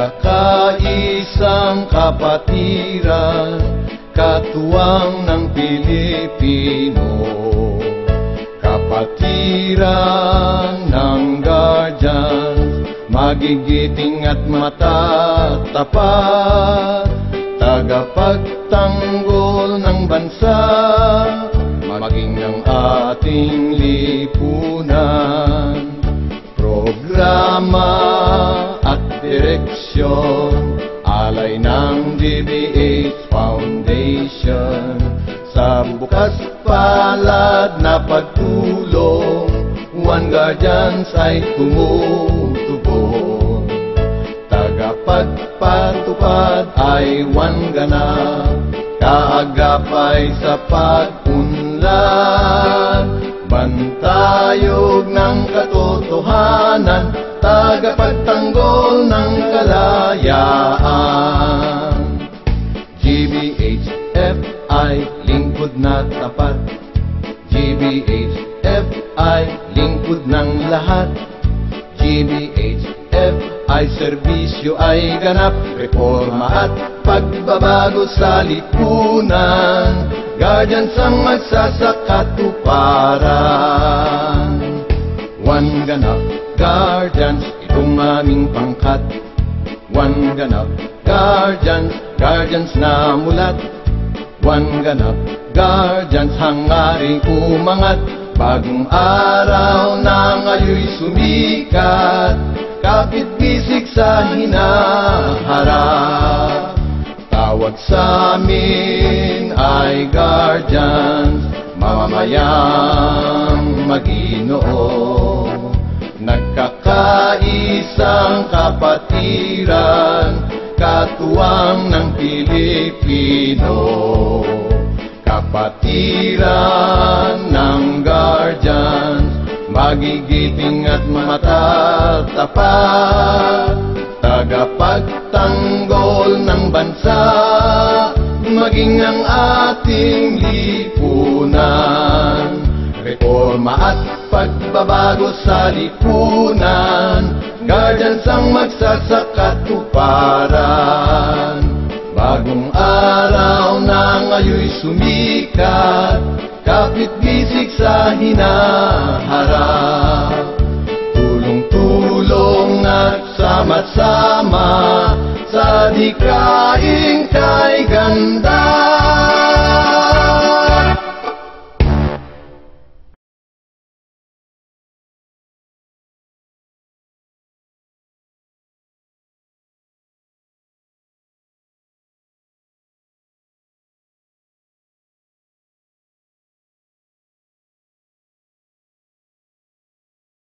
Nagkakaisang kapatiran, katuwang ng Pilipino. Kapatiran ng Guardians, magigiting at matatapat, tagapagtanggol ng bansa, maging ng ating lipunan. Programa at direksyon, alay ng DBH Foundation, sa bukas palad na pagtulong, One Guardians ay tumutubong. Tagapagpatupad ay One ganap, kaagapay sa pag-unlad, bantayog ng katotohanan, tagapagtanggol ng kalayaan. GBHFI, lingkod na tapat. GBHFI, lingkod ng lahat. GBHFI, serbisyo ay ganap, reforma at pagbabago sa lipunan. Guardians ang magsasakatuparan. One ganap, Guardians, itong aming pangkat. One ganap, Guardians, Guardians na mulat. One ganap, Guardians, hangaring umangat. Bagong araw na ngayo'y sumikat, kapit-bisig sa hinaharap. Tawag sa amin ay Guardians, mamamayang mag-Ginoo. Nagkakaisang kapatiran, katuwang ng Pilipino. Kapatiran ng Guardians, magigiting at matatapat, tagapagtanggol ng bansa, maging ang ating lipunan. Reforma at pagbabago sa lipunan, Guardians ang magsasakatuparan. Bagong araw na ngayo'y sumikat, kapit-bisig sa hinaharap. Tulong-tulong at sama-sama sa dikaya